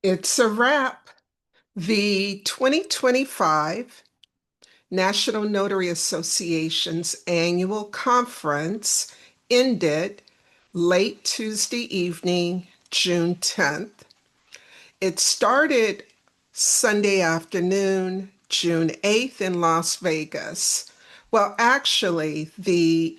It's a wrap. The 2025 National Notary Association's annual conference ended late Tuesday evening, June 10th. It started Sunday afternoon, June 8th in Las Vegas. Well, actually, the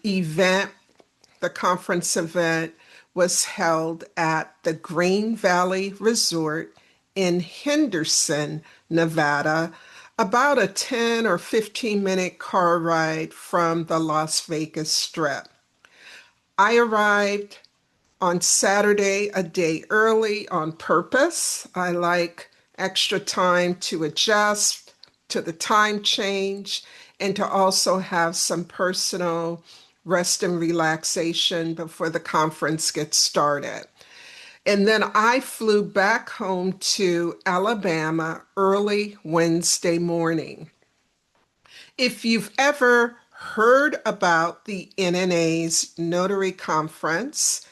conference event was held at the Green Valley Resort in Henderson, Nevada, about a 10 or 15-minute car ride from the Las Vegas Strip. I arrived on Saturday a day early on purpose. I like extra time to adjust to the time change and to also have some personal rest and relaxation before the conference gets started. And then I flew back home to Alabama early Wednesday morning. If you've ever heard about the NNA's Notary Conference,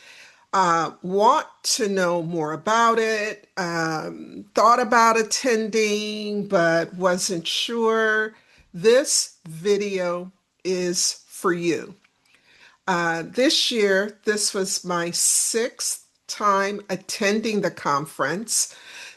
want to know more about it, thought about attending, but wasn't sure, this video is for you. This year, this was my sixth time attending the conference.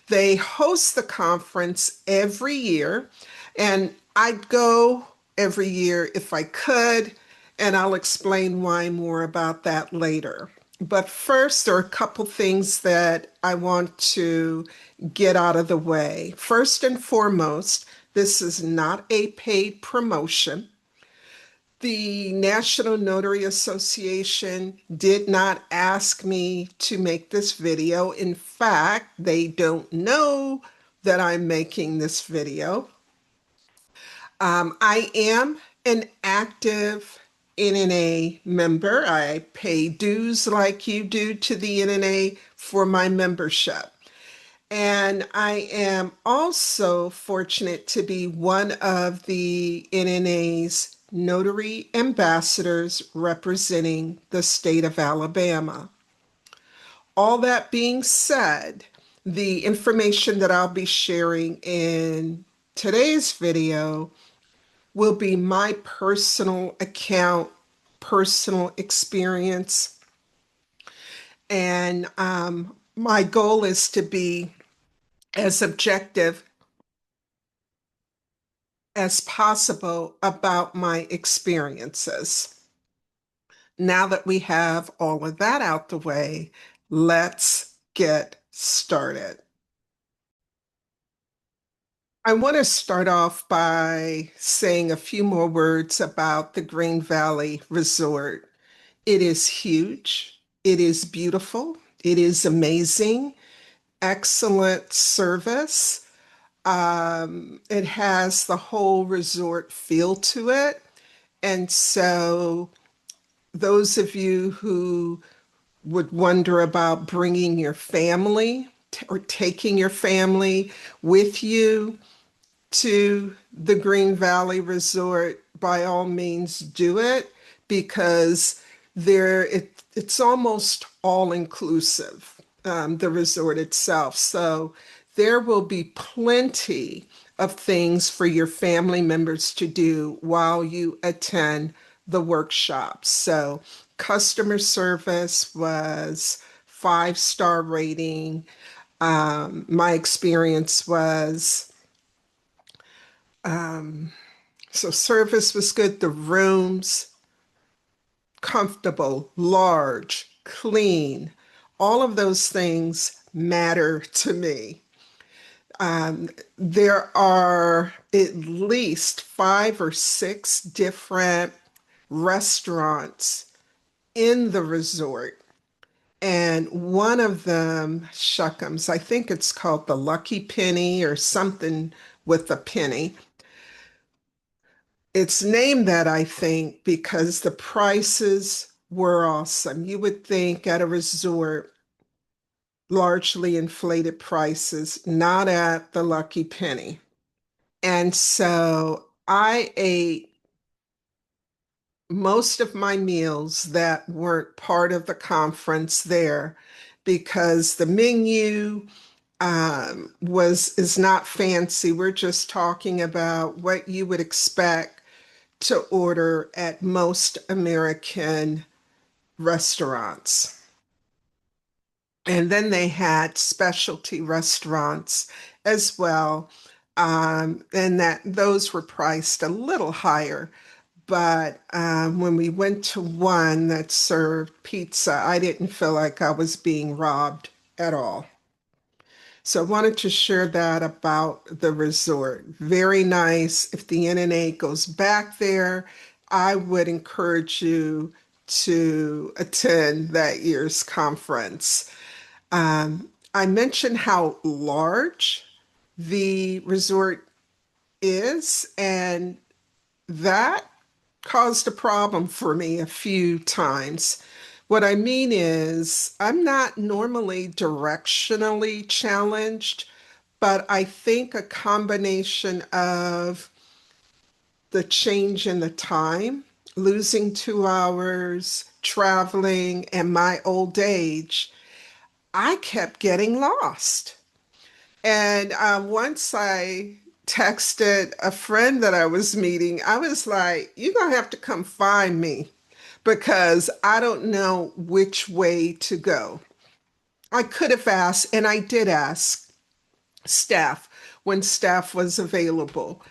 They host the conference every year, and I'd go every year if I could, and I'll explain why more about that later. But first, there are a couple things that I want to get out of the way. First and foremost, this is not a paid promotion. The National Notary Association did not ask me to make this video. In fact, they don't know that I'm making this video. I am an active NNA member. I pay dues like you do to the NNA for my membership. And I am also fortunate to be one of the NNA's notary ambassadors representing the state of Alabama. All that being said, the information that I'll be sharing in today's video will be my personal account, personal experience, and my goal is to be as objective as possible about my experiences. Now that we have all of that out the way, let's get started. I want to start off by saying a few more words about the Green Valley Resort. It is huge. It is beautiful. It is amazing. Excellent service. It has the whole resort feel to it. And so those of you who would wonder about bringing your family or taking your family with you to the Green Valley Resort, by all means do it because it's almost all inclusive, the resort itself. So there will be plenty of things for your family members to do while you attend the workshops. So customer service was 5-star rating. My experience was so service was good. The rooms, comfortable, large, clean, all of those things matter to me. There are at least 5 or 6 different restaurants in the resort. And one of them, Shuckums, I think it's called the Lucky Penny or something with a penny. It's named that, I think, because the prices were awesome. You would think at a resort, largely inflated prices, not at the Lucky Penny. And so I ate most of my meals that weren't part of the conference there because the menu was is not fancy. We're just talking about what you would expect to order at most American restaurants. And then they had specialty restaurants as well. And that those were priced a little higher. But when we went to one that served pizza, I didn't feel like I was being robbed at all. So I wanted to share that about the resort. Very nice. If the NNA goes back there, I would encourage you to attend that year's conference. I mentioned how large the resort is, and that caused a problem for me a few times. What I mean is, I'm not normally directionally challenged, but I think a combination of the change in the time, losing 2 hours, traveling, and my old age, I kept getting lost. And once I texted a friend that I was meeting, I was like, you're going to have to come find me because I don't know which way to go. I could have asked, and I did ask staff when staff was available.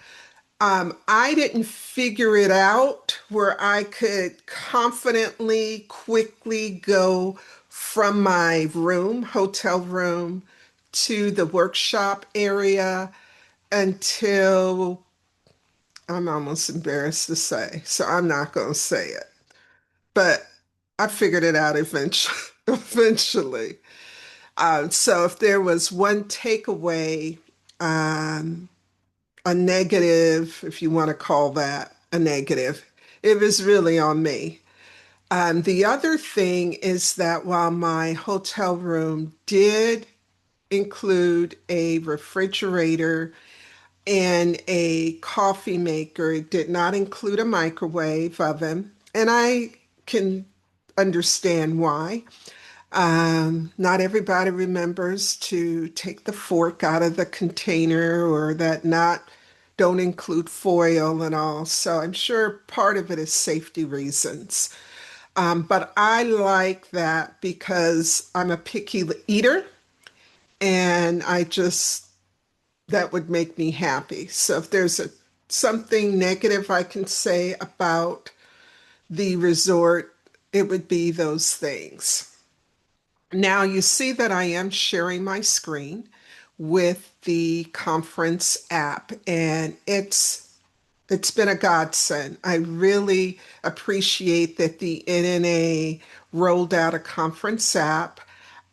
I didn't figure it out where I could confidently, quickly go from my room, hotel room, to the workshop area until I'm almost embarrassed to say, so I'm not going to say it. But I figured it out eventually. eventually. So if there was one takeaway, um, a negative, if you want to call that a negative, it was really on me. The other thing is that while my hotel room did include a refrigerator and a coffee maker, it did not include a microwave oven, and I can understand why. Not everybody remembers to take the fork out of the container or that not don't include foil and all. So I'm sure part of it is safety reasons. But I like that because I'm a picky eater and I just, that would make me happy. So if there's something negative I can say about the resort, it would be those things. Now you see that I am sharing my screen with the conference app, and it's been a godsend. I really appreciate that the NNA rolled out a conference app.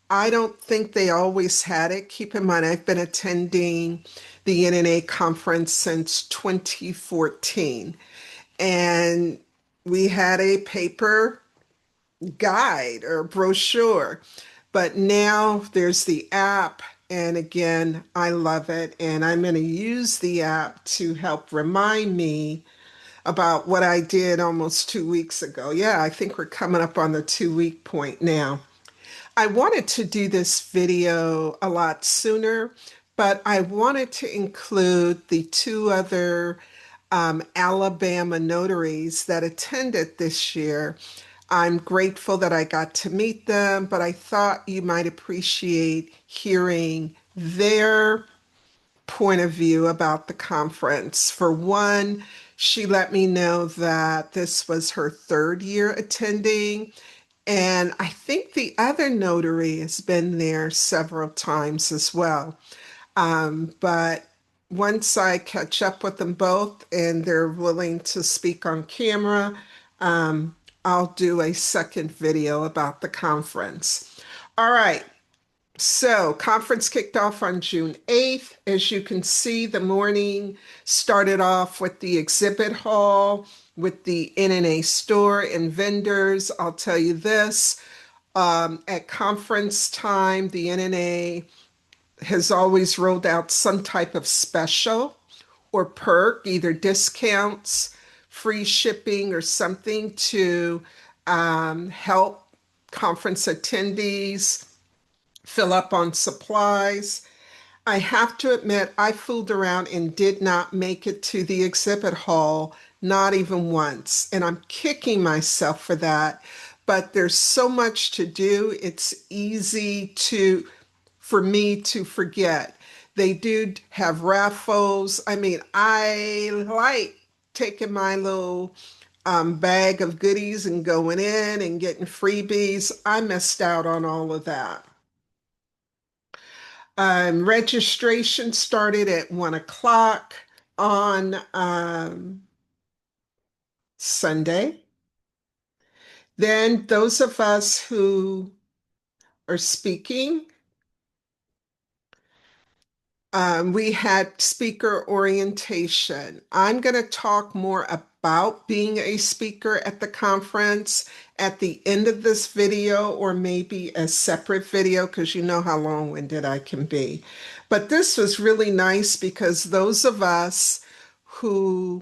I don't think they always had it. Keep in mind, I've been attending the NNA conference since 2014, and we had a paper guide or brochure. But now there's the app. And again, I love it. And I'm going to use the app to help remind me about what I did almost 2 weeks ago. Yeah, I think we're coming up on the 2 week point now. I wanted to do this video a lot sooner, but I wanted to include the two other Alabama notaries that attended this year. I'm grateful that I got to meet them, but I thought you might appreciate hearing their point of view about the conference. For one, she let me know that this was her third year attending, and I think the other notary has been there several times as well. But once I catch up with them both and they're willing to speak on camera, I'll do a second video about the conference. All right. So, conference kicked off on June 8th. As you can see, the morning started off with the exhibit hall, with the NNA store and vendors. I'll tell you this, at conference time, the NNA has always rolled out some type of special or perk, either discounts, free shipping, or something to help conference attendees fill up on supplies. I have to admit, I fooled around and did not make it to the exhibit hall, not even once. And I'm kicking myself for that. But there's so much to do. It's easy for me to forget. They do have raffles. I mean, I like taking my little bag of goodies and going in and getting freebies. I missed out on all of that. Registration started at 1 o'clock on Sunday. Then those of us who are speaking, we had speaker orientation. I'm going to talk more about being a speaker at the conference at the end of this video, or maybe a separate video, because you know how long-winded I can be. But this was really nice because those of us who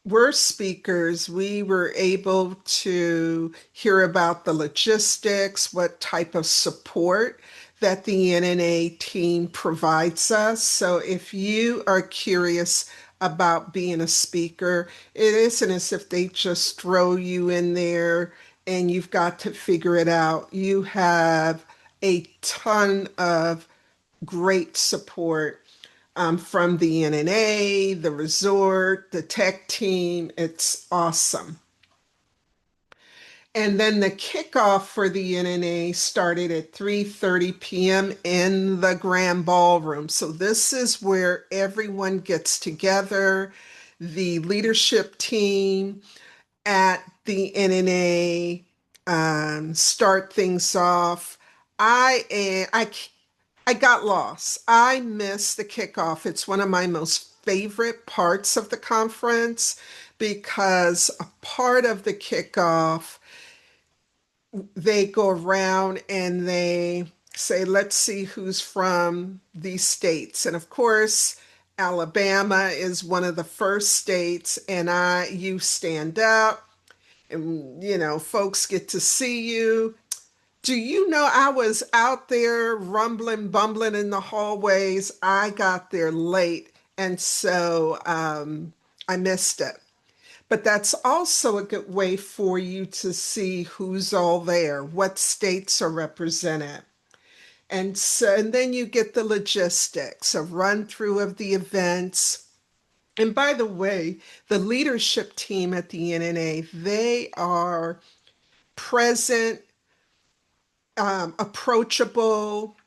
were speakers, we were able to hear about the logistics, what type of support that the NNA team provides us. So if you are curious about being a speaker, it isn't as if they just throw you in there and you've got to figure it out. You have a ton of great support from the NNA, the resort, the tech team. It's awesome. And then the kickoff for the NNA started at 3:30 p.m. in the Grand Ballroom. So this is where everyone gets together, the leadership team at the NNA start things off. I am I I got lost. I missed the kickoff. It's one of my most favorite parts of the conference because a part of the kickoff, they go around and they say, let's see who's from these states. And of course, Alabama is one of the first states, and you stand up and, folks get to see you. Do you know I was out there rumbling, bumbling in the hallways? I got there late, and so I missed it. But that's also a good way for you to see who's all there, what states are represented. And then you get the logistics, a run through of the events. And by the way, the leadership team at the NNA, they are present, approachable,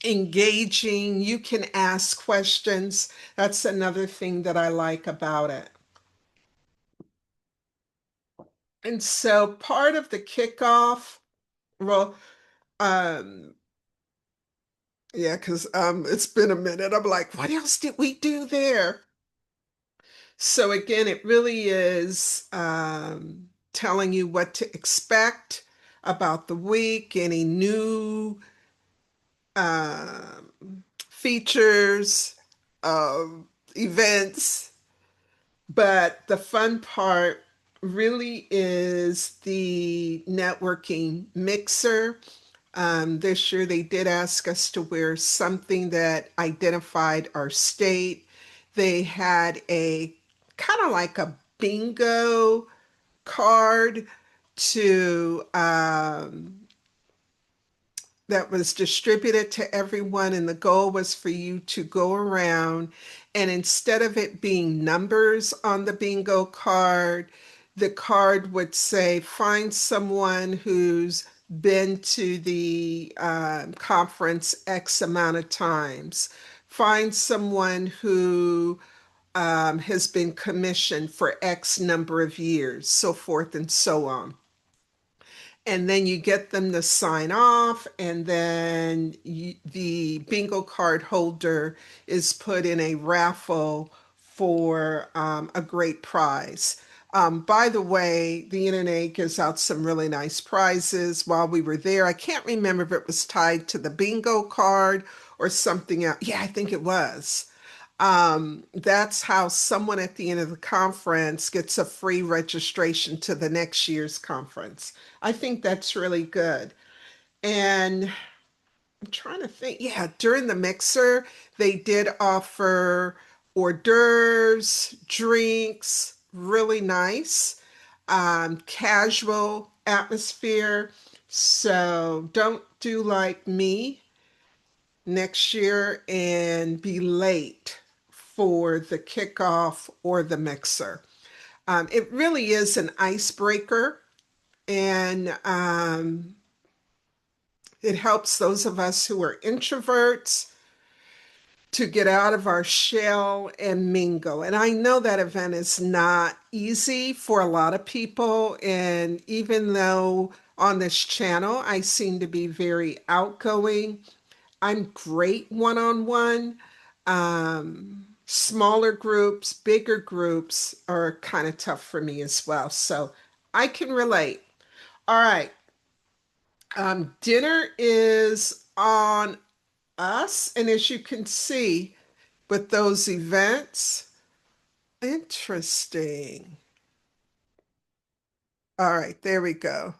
engaging. You can ask questions. That's another thing that I like about it. And so part of the kickoff, well, um, yeah, because it's been a minute. I'm like, what else did we do there? So again, it really is telling you what to expect about the week, any new features, events. But the fun part really is the networking mixer. This year they did ask us to wear something that identified our state. They had a kind of like a bingo card to that was distributed to everyone, and the goal was for you to go around, and instead of it being numbers on the bingo card, the card would say, find someone who's been to the conference X amount of times, find someone who has been commissioned for X number of years, so forth and so on. And then you get them to sign off, and then the bingo card holder is put in a raffle for a great prize. By the way, the NNA gives out some really nice prizes while we were there. I can't remember if it was tied to the bingo card or something else. Yeah, I think it was. That's how someone at the end of the conference gets a free registration to the next year's conference. I think that's really good. And I'm trying to think. Yeah, during the mixer, they did offer hors d'oeuvres, drinks, really nice, casual atmosphere. So don't do like me next year and be late for the kickoff or the mixer. It really is an icebreaker, and it helps those of us who are introverts to get out of our shell and mingle. And I know that event is not easy for a lot of people. And even though on this channel I seem to be very outgoing, I'm great one on one. Smaller groups, bigger groups are kind of tough for me as well. So I can relate. All right. Dinner is on us. And as you can see with those events, interesting. All right, there we go.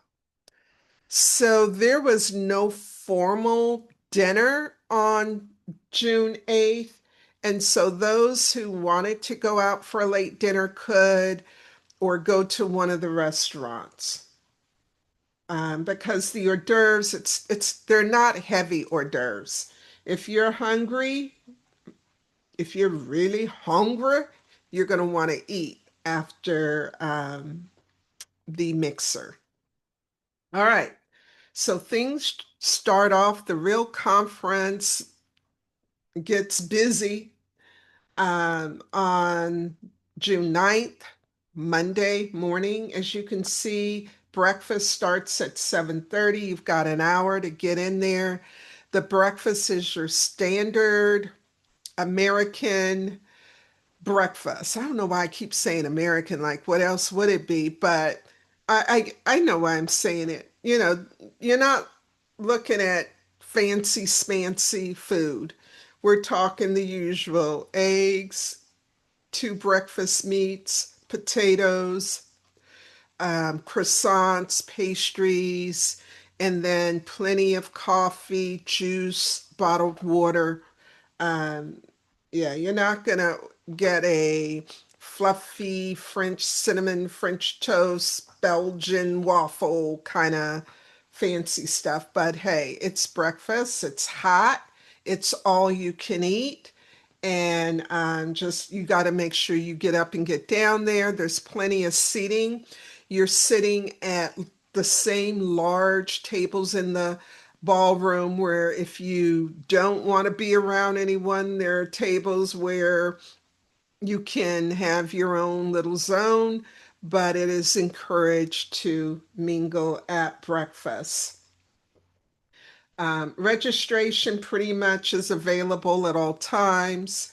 So there was no formal dinner on June 8th. And so those who wanted to go out for a late dinner could, or go to one of the restaurants. Because the hors d'oeuvres, they're not heavy hors d'oeuvres. If you're hungry, if you're really hungry, you're going to want to eat after the mixer. All right. So things start off, the real conference gets busy on June 9th, Monday morning. As you can see, breakfast starts at 7:30. You've got an hour to get in there. The breakfast is your standard American breakfast. I don't know why I keep saying American, like what else would it be? But I know why I'm saying it. You know, you're not looking at fancy smancy food. We're talking the usual eggs, two breakfast meats, potatoes, croissants, pastries, and then plenty of coffee, juice, bottled water. Um, yeah, you're not gonna get a fluffy French cinnamon French toast, Belgian waffle kind of fancy stuff. But hey, it's breakfast, it's hot, it's all you can eat. And just you got to make sure you get up and get down there. There's plenty of seating. You're sitting at the same large tables in the ballroom where if you don't want to be around anyone, there are tables where you can have your own little zone, but it is encouraged to mingle at breakfast. Registration pretty much is available at all times.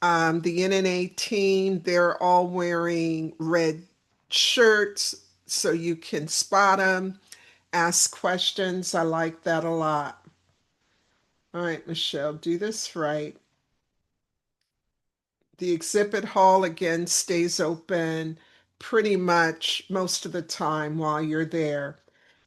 The NNA team, they're all wearing red shirts so you can spot them, ask questions. I like that a lot. All right, Michelle, do this right. The exhibit hall again stays open pretty much most of the time while you're there.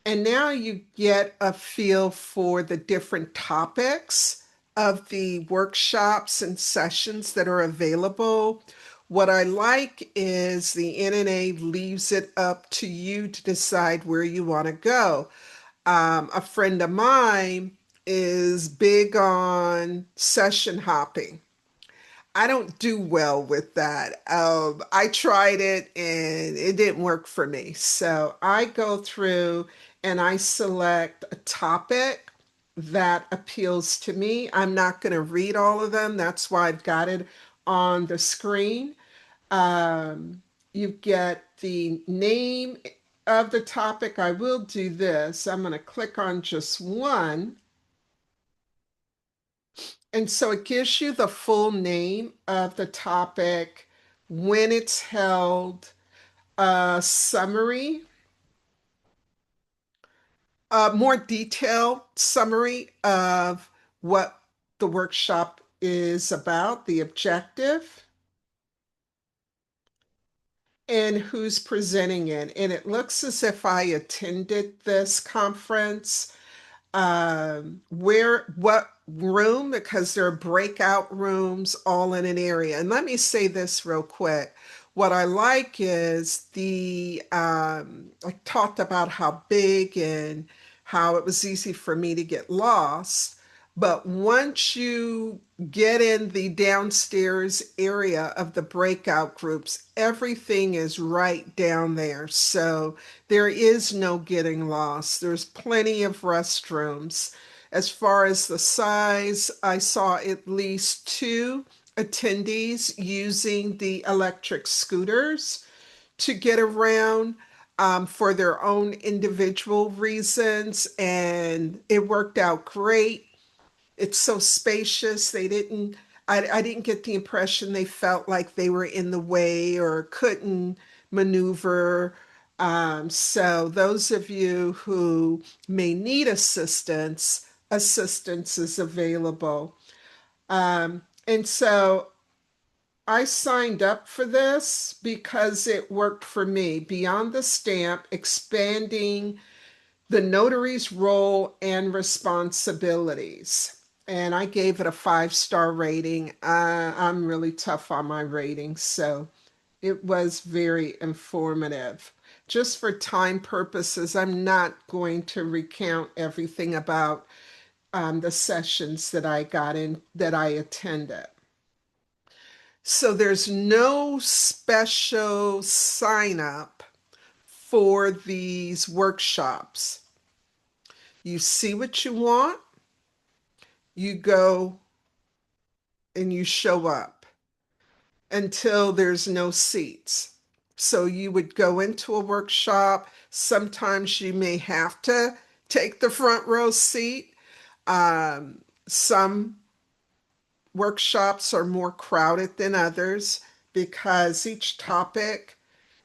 And now you get a feel for the different topics of the workshops and sessions that are available. What I like is the NNA leaves it up to you to decide where you want to go. A friend of mine is big on session hopping. I don't do well with that. I tried it and it didn't work for me. So I go through and I select a topic that appeals to me. I'm not going to read all of them. That's why I've got it on the screen. Um, you get the name of the topic. I will do this. I'm going to click on just one. And so it gives you the full name of the topic, when it's held, a summary, a more detailed summary of what the workshop is about, the objective, and who's presenting it. And it looks as if I attended this conference. where, what room, because there are breakout rooms all in an area. And let me say this real quick. What I like is I talked about how big and how it was easy for me to get lost. But once you get in the downstairs area of the breakout groups, everything is right down there. So there is no getting lost. There's plenty of restrooms. As far as the size, I saw at least two attendees using the electric scooters to get around for their own individual reasons, and it worked out great. It's so spacious. I didn't get the impression they felt like they were in the way or couldn't maneuver. So those of you who may need assistance, assistance is available. And so I signed up for this because it worked for me. Beyond the stamp, expanding the notary's role and responsibilities. And I gave it a 5-star rating. I'm really tough on my ratings, so it was very informative. Just for time purposes, I'm not going to recount everything about the sessions that I got in, that I attended. So there's no special sign up for these workshops. You see what you want, you go and you show up until there's no seats. So you would go into a workshop. Sometimes you may have to take the front row seat. Some workshops are more crowded than others because each topic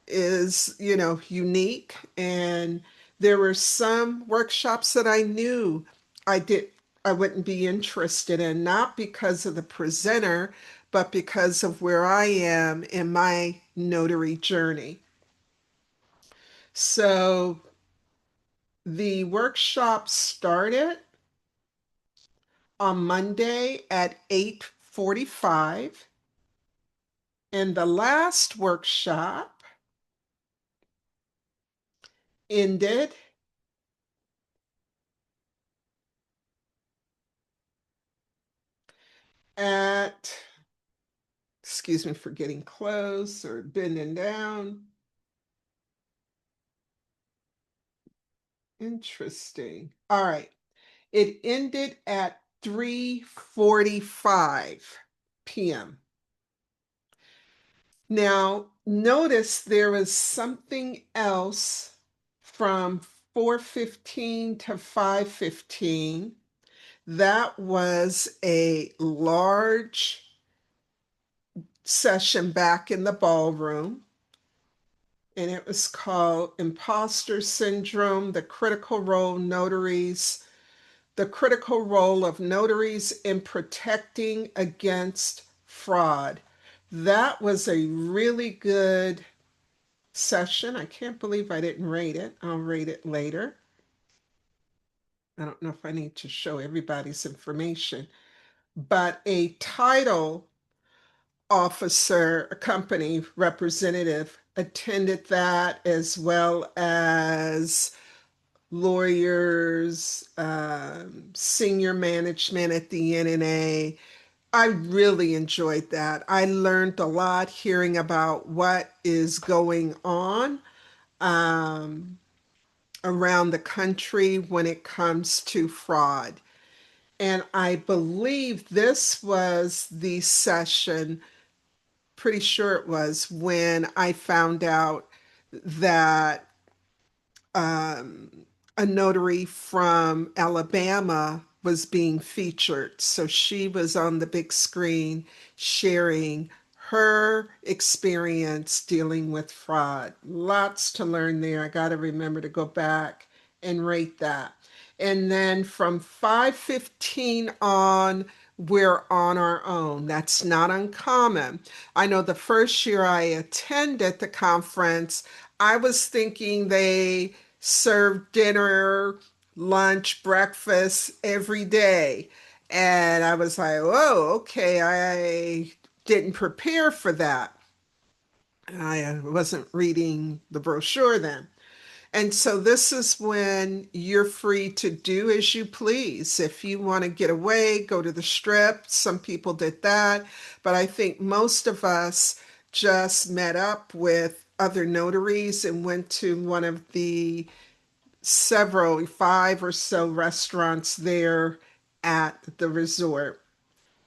is, unique. And there were some workshops that I knew I did I wouldn't be interested in, not because of the presenter, but because of where I am in my notary journey. So the workshop started on Monday at 8:45, and the last workshop ended at, excuse me for getting close or bending down. Interesting. All right. It ended at 3:45 p.m. Now, notice there was something else from 4:15 to 5:15. That was a large session back in the ballroom, and it was called Imposter Syndrome, the critical role of notaries in protecting against fraud. That was a really good session. I can't believe I didn't rate it. I'll rate it later. I don't know if I need to show everybody's information, but a title officer, a company representative attended that, as well as lawyers, senior management at the NNA. I really enjoyed that. I learned a lot hearing about what is going on um, around the country when it comes to fraud. And I believe this was the session, pretty sure it was, when I found out that um, a notary from Alabama was being featured. So she was on the big screen sharing her experience dealing with fraud. Lots to learn there. I got to remember to go back and rate that. And then from 5:15 on, we're on our own. That's not uncommon. I know the first year I attended the conference, I was thinking they served dinner lunch, breakfast every day. And I was like, whoa, okay, I didn't prepare for that. I wasn't reading the brochure then. And so this is when you're free to do as you please. If you want to get away, go to the strip. Some people did that, but I think most of us just met up with other notaries and went to one of the several, five or so restaurants there at the resort.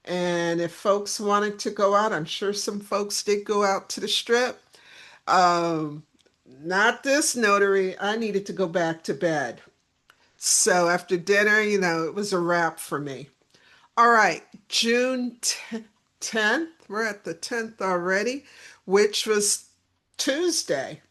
And if folks wanted to go out, I'm sure some folks did go out to the strip. Um, Not this notary. I needed to go back to bed. So after dinner, it was a wrap for me. All right, June 10th, we're at the 10th already, which was Tuesday.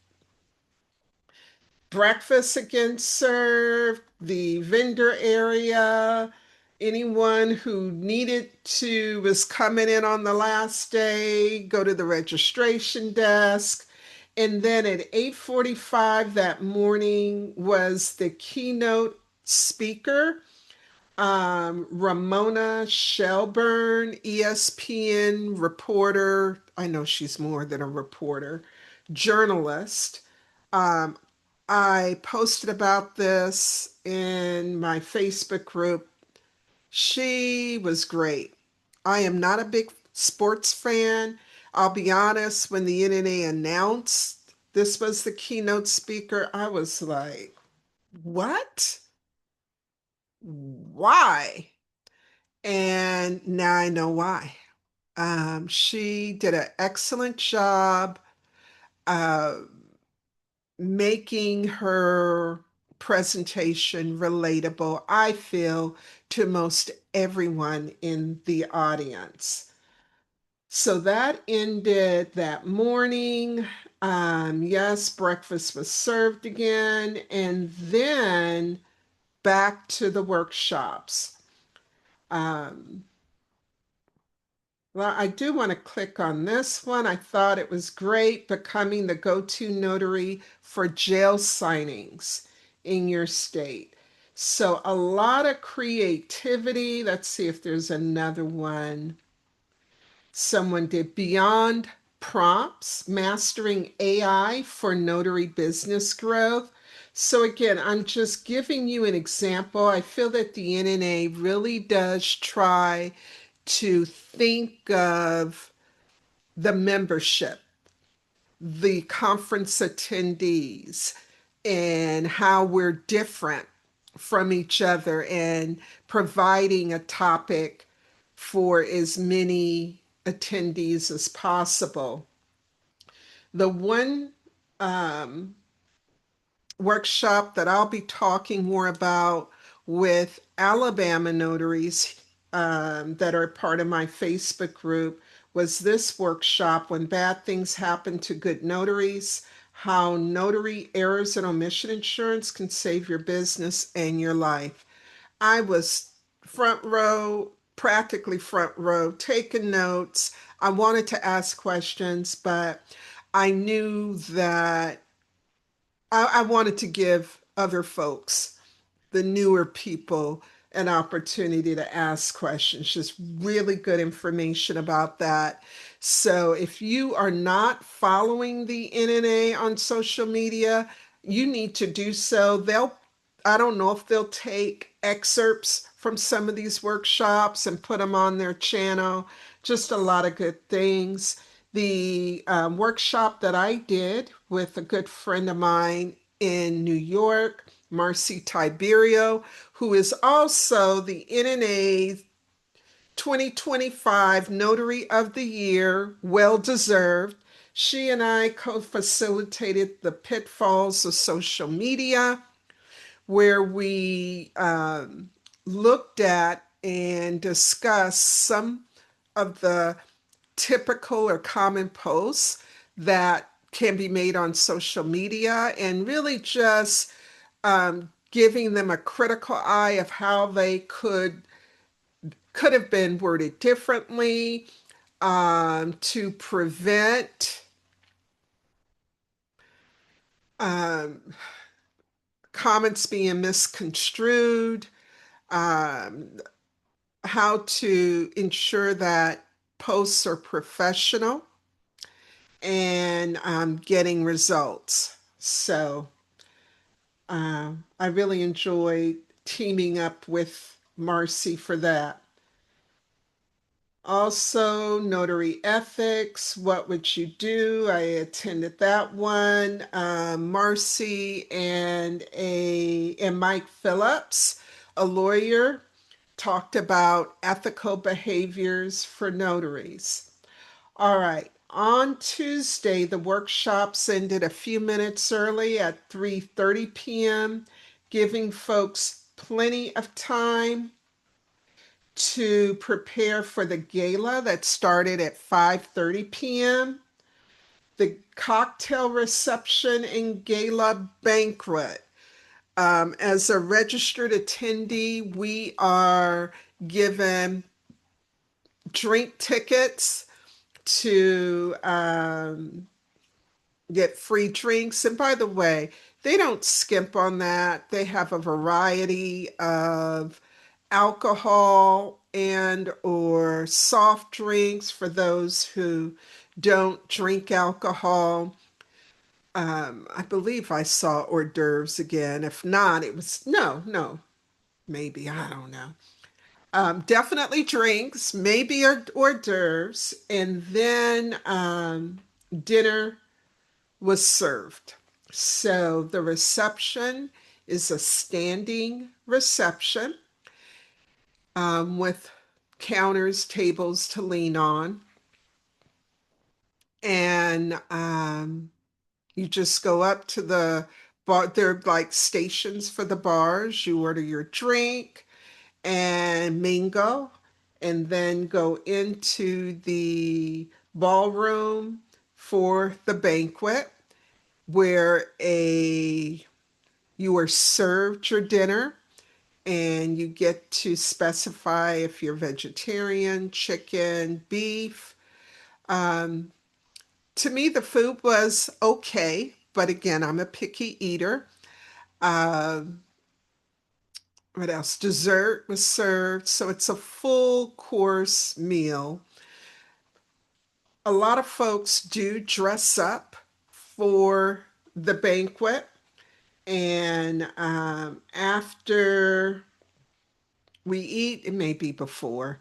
Breakfast again served, the vendor area. Anyone who needed to was coming in on the last day, go to the registration desk. And then at 8:45 that morning was the keynote speaker, Ramona Shelburne, ESPN reporter. I know she's more than a reporter, journalist. Um, I posted about this in my Facebook group. She was great. I am not a big sports fan. I'll be honest, when the NNA announced this was the keynote speaker, I was like, what? Why? And now I know why. She did an excellent job. Uh, Making her presentation relatable, I feel, to most everyone in the audience. So that ended that morning. Yes, breakfast was served again, and then back to the workshops. Um, Well, I do want to click on this one. I thought it was great, becoming the go-to notary for jail signings in your state. So a lot of creativity. Let's see if there's another one. Someone did Beyond Prompts, Mastering AI for Notary Business Growth. So again, I'm just giving you an example. I feel that the NNA really does try to think of the membership, the conference attendees, and how we're different from each other and providing a topic for as many attendees as possible. The one um, workshop that I'll be talking more about with Alabama notaries that are part of my Facebook group was this workshop, When Bad Things Happen to Good Notaries, how notary errors and omission insurance can save your business and your life. I was front row, practically front row, taking notes. I wanted to ask questions, but I knew that I wanted to give other folks, the newer people, an opportunity to ask questions. Just really good information about that. So if you are not following the NNA on social media, you need to do so. I don't know if they'll take excerpts from some of these workshops and put them on their channel. Just a lot of good things. The workshop that I did with a good friend of mine in New York, Marcy Tiberio, who is also the NNA 2025 Notary of the Year, well deserved. She and I co facilitated the pitfalls of social media, where we looked at and discussed some of the typical or common posts that can be made on social media and really just giving them a critical eye of how they could have been worded differently to prevent um, comments being misconstrued, um, how to ensure that posts are professional, and getting results. So I really enjoyed teaming up with Marcy for that. Also, notary ethics, what would you do? I attended that one. Marcy and Mike Phillips, a lawyer, talked about ethical behaviors for notaries. All right. On Tuesday, the workshops ended a few minutes early at 3:30 p.m., giving folks plenty of time to prepare for the gala that started at 5:30 p.m. The cocktail reception and gala banquet. As a registered attendee, we are given drink tickets to get free drinks. And by the way, they don't skimp on that. They have a variety of alcohol and or soft drinks for those who don't drink alcohol. I believe I saw hors d'oeuvres again. If not, it was no, maybe, I don't know. Definitely drinks, maybe hors d'oeuvres, and then dinner was served. So the reception is a standing reception with counters, tables to lean on. And you just go up to the bar. They're like stations for the bars. You order your drink and mingle, and then go into the ballroom for the banquet where you are served your dinner and you get to specify if you're vegetarian, chicken, beef. Um, to me, the food was okay, but again, I'm a picky eater. Uh, what else? Dessert was served, so it's a full course meal. A lot of folks do dress up for the banquet, and after we eat, it may be before,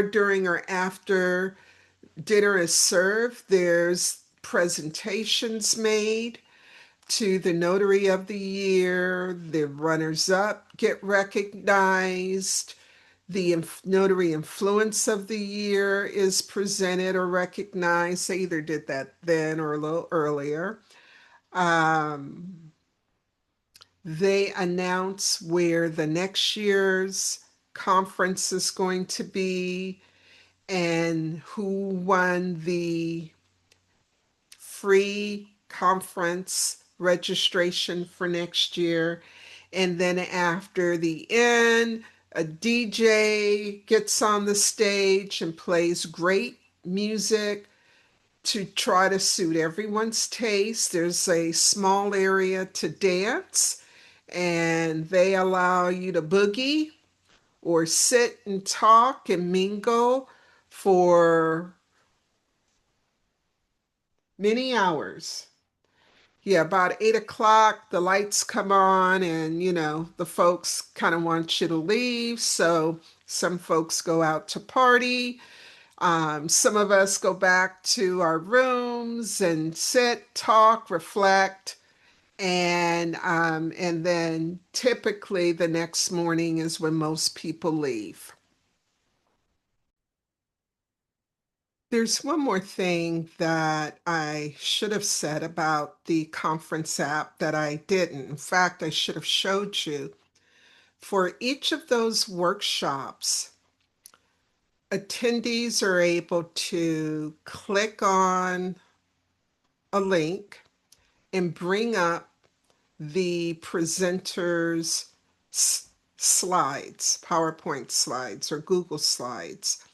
during, or after dinner is served, there's presentations made to the Notary of the Year. The runners up get recognized. The Notary Influence of the Year is presented or recognized. They either did that then or a little earlier. Um, they announce where the next year's conference is going to be and who won the free conference registration for next year. And then after the end, a DJ gets on the stage and plays great music to try to suit everyone's taste. There's a small area to dance, and they allow you to boogie or sit and talk and mingle for many hours. Yeah, about 8 o'clock, the lights come on, and the folks kind of want you to leave. So some folks go out to party. Some of us go back to our rooms and sit, talk, reflect, and then typically the next morning is when most people leave. There's one more thing that I should have said about the conference app that I didn't. In fact, I should have showed you. For each of those workshops, attendees are able to click on a link and bring up the presenter's slides, PowerPoint slides or Google slides.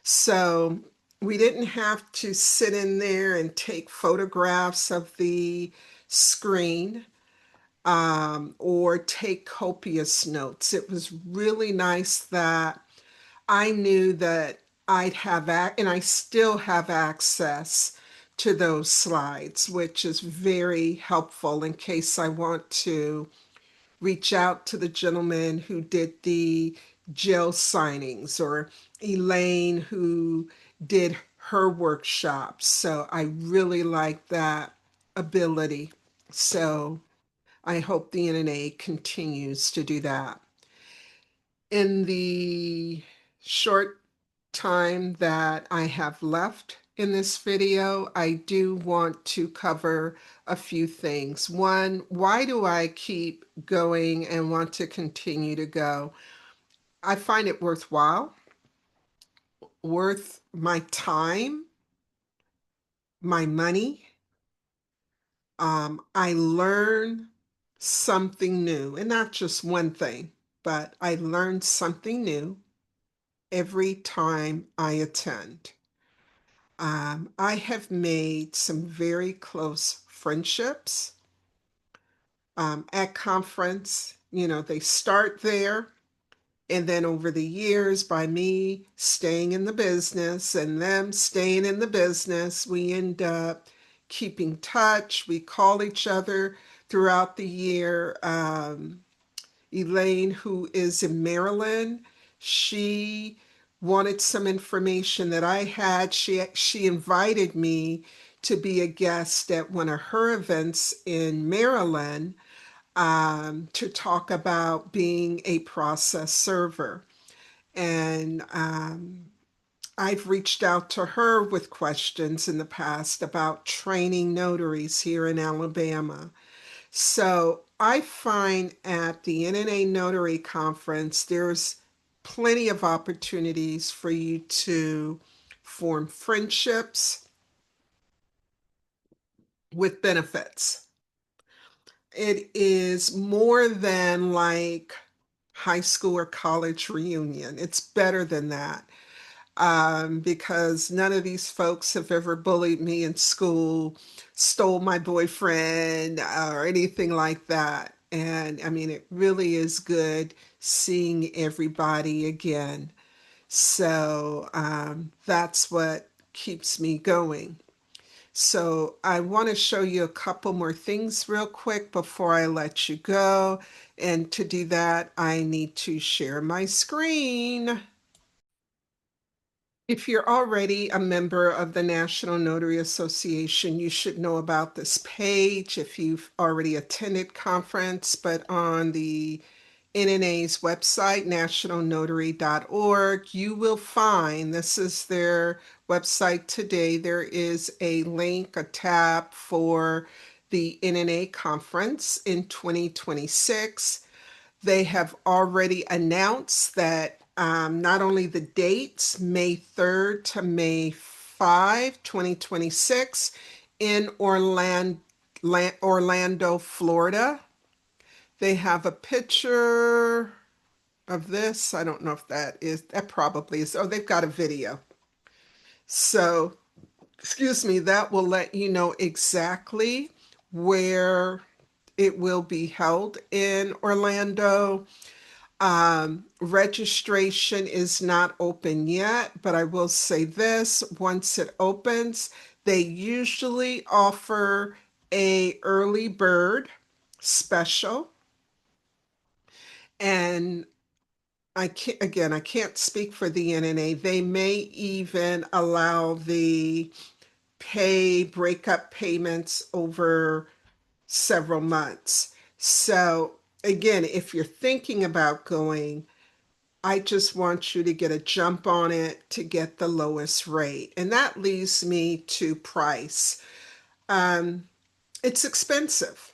So we didn't have to sit in there and take photographs of the screen. or take copious notes. It was really nice that I knew that and I still have access to those slides, which is very helpful in case I want to reach out to the gentleman who did the jail signings, or Elaine who did her workshops. So I really like that ability. So I hope the NNA continues to do that. In the short time that I have left in this video, I do want to cover a few things. One, why do I keep going and want to continue to go? I find it worthwhile, worth my time, my money. I learn something new, and not just one thing, but I learn something new every time I attend. I have made some very close friendships at conference. You know, they start there, and then over the years, by me staying in the business and them staying in the business, we end up keeping touch. We call each other throughout the year. Elaine, who is in Maryland, she wanted some information that I had. She invited me to be a guest at one of her events in Maryland, to talk about being a process server. And I've reached out to her with questions in the past about training notaries here in Alabama. So I find at the NNA Notary Conference, there's plenty of opportunities for you to form friendships with benefits. It is more than like high school or college reunion. It's better than that, because none of these folks have ever bullied me in school, stole my boyfriend, or anything like that. And I mean, it really is good seeing everybody again. So that's what keeps me going. So I want to show you a couple more things real quick before I let you go. And to do that, I need to share my screen. If you're already a member of the National Notary Association, you should know about this page if you've already attended conference, but on the NNA's website, nationalnotary.org, you will find, this is their website today, there is a link, a tab for the NNA conference in 2026. They have already announced that not only the dates, May 3rd to May 5, 2026, in Orlando, Florida. They have a picture of this. I don't know if that probably is. Oh, they've got a video. So, excuse me, that will let you know exactly where it will be held in Orlando. Registration is not open yet, but I will say this, once it opens, they usually offer a early bird special. And I can't speak for the NNA. They may even allow the breakup payments over several months. So again, if you're thinking about going, I just want you to get a jump on it to get the lowest rate. And that leads me to price. Um, it's expensive,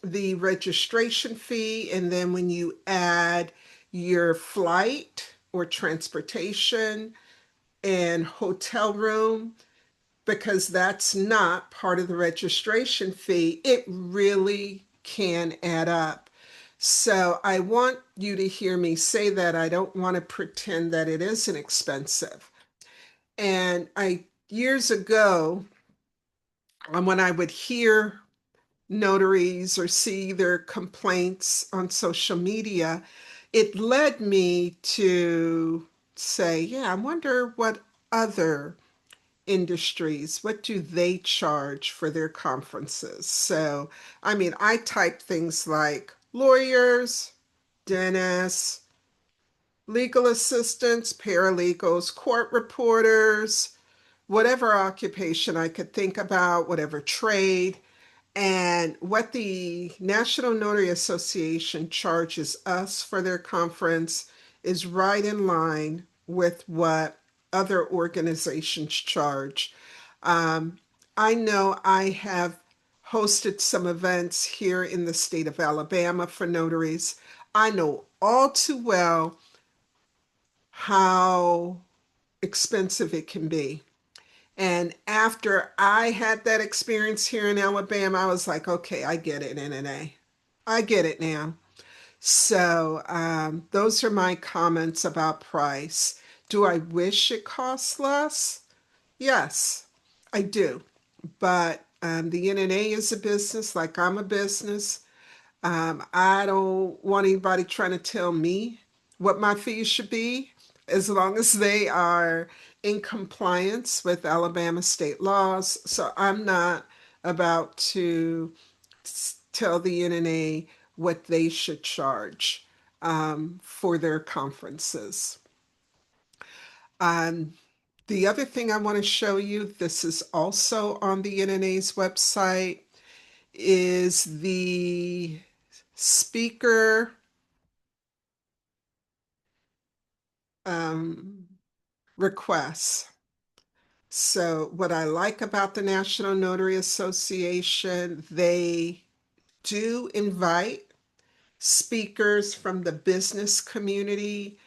the registration fee, and then when you add your flight or transportation and hotel room, because that's not part of the registration fee, it really can add up. So I want you to hear me say that. I don't want to pretend that it isn't expensive. And years ago, when I would hear notaries or see their complaints on social media, it led me to say, yeah, I wonder what other industries, what do they charge for their conferences? So, I mean, I type things like lawyers, dentists, legal assistants, paralegals, court reporters, whatever occupation I could think about, whatever trade. And what the National Notary Association charges us for their conference is right in line with what other organizations charge. Um, I know I have hosted some events here in the state of Alabama for notaries. I know all too well how expensive it can be. And after I had that experience here in Alabama, I was like, okay, I get it, NNA. I get it now. So those are my comments about price. Do I wish it costs less? Yes, I do. But the NNA is a business, like I'm a business. I don't want anybody trying to tell me what my fees should be, as long as they are in compliance with Alabama state laws. So I'm not about to tell the NNA what they should charge for their conferences. Um, the other thing I want to show you, this is also on the NNA's website, is the speaker um, requests. So, what I like about the National Notary Association, they do invite speakers from the business community,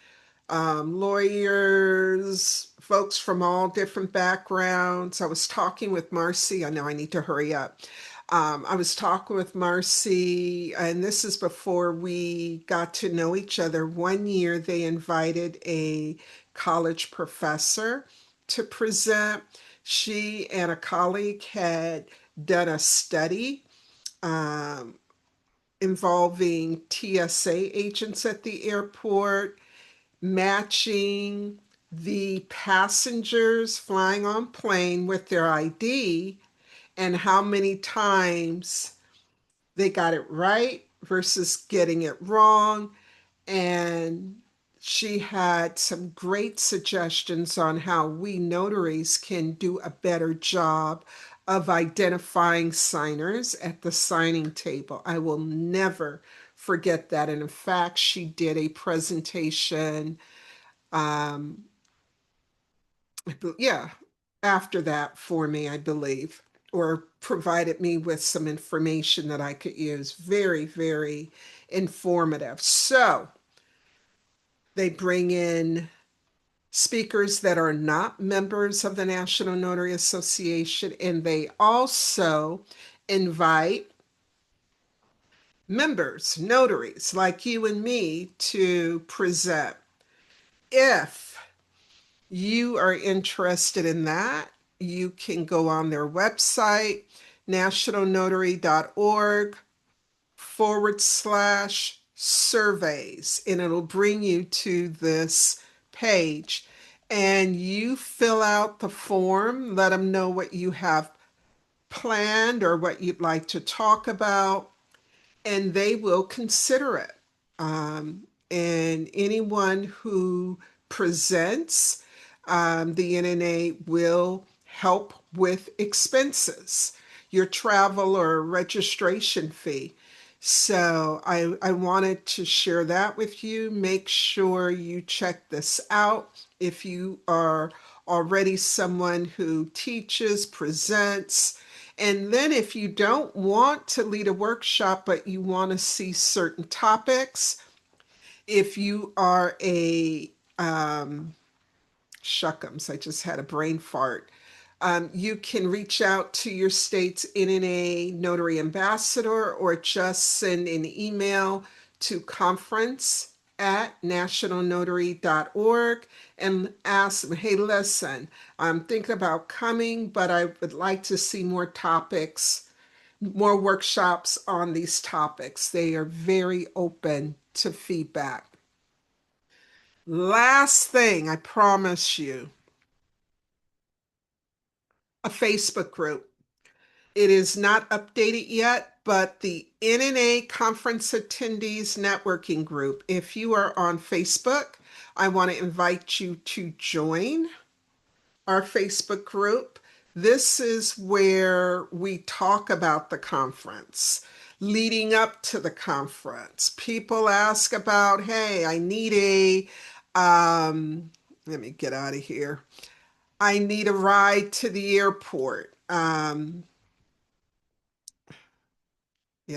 lawyers, folks from all different backgrounds. I was talking with Marcy. I know I need to hurry up. I was talking with Marcy, and this is before we got to know each other. One year, they invited a college professor to present. She and a colleague had done a study um, involving TSA agents at the airport matching the passengers flying on plane with their ID and how many times they got it right versus getting it wrong. And she had some great suggestions on how we notaries can do a better job of identifying signers at the signing table. I will never forget that. And in fact, she did a presentation um, yeah, after that for me, I believe, or provided me with some information that I could use. Very, very informative. So they bring in speakers that are not members of the National Notary Association, and they also invite members, notaries like you and me, to present. If you are interested in that, you can go on their website, nationalnotary.org/surveys, and it'll bring you to this page. And you fill out the form, let them know what you have planned or what you'd like to talk about, and they will consider it. And anyone who presents, the NNA will help with expenses, your travel or registration fee. So I wanted to share that with you. Make sure you check this out. If you are already someone who teaches, presents, and then if you don't want to lead a workshop, but you want to see certain topics, if you are a shuckums, I just had a brain fart. You can reach out to your state's NNA Notary Ambassador or just send an email to conference@nationalnotary.org and ask them, hey, listen, I'm thinking about coming, but I would like to see more topics more workshops on these topics. They are very open to feedback. Last thing, I promise you, a Facebook group. It is not updated yet, but the NNA Conference Attendees Networking Group. If you are on Facebook, I want to invite you to join our Facebook group. This is where we talk about the conference, leading up to the conference. People ask about, hey, I need let me get out of here. I need a ride to the airport. Yeah,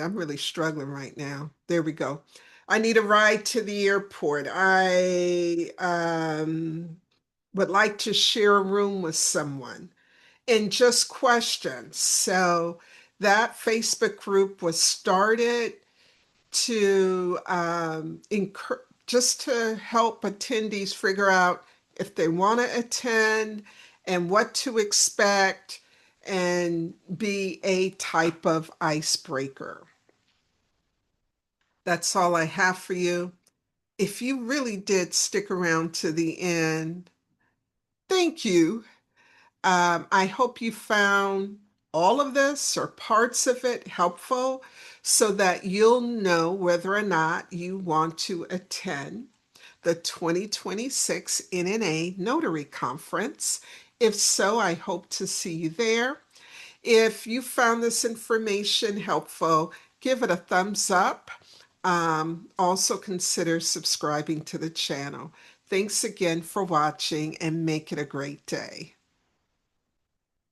I'm really struggling right now. There we go. I need a ride to the airport. I would like to share a room with someone and just questions. So that Facebook group was started to just to help attendees figure out if they want to attend and what to expect and be a type of icebreaker. That's all I have for you. If you really did stick around to the end, thank you. I hope you found all of this or parts of it helpful so that you'll know whether or not you want to attend the 2026 NNA Notary Conference. If so, I hope to see you there. If you found this information helpful, give it a thumbs up. Also consider subscribing to the channel. Thanks again for watching and make it a great day.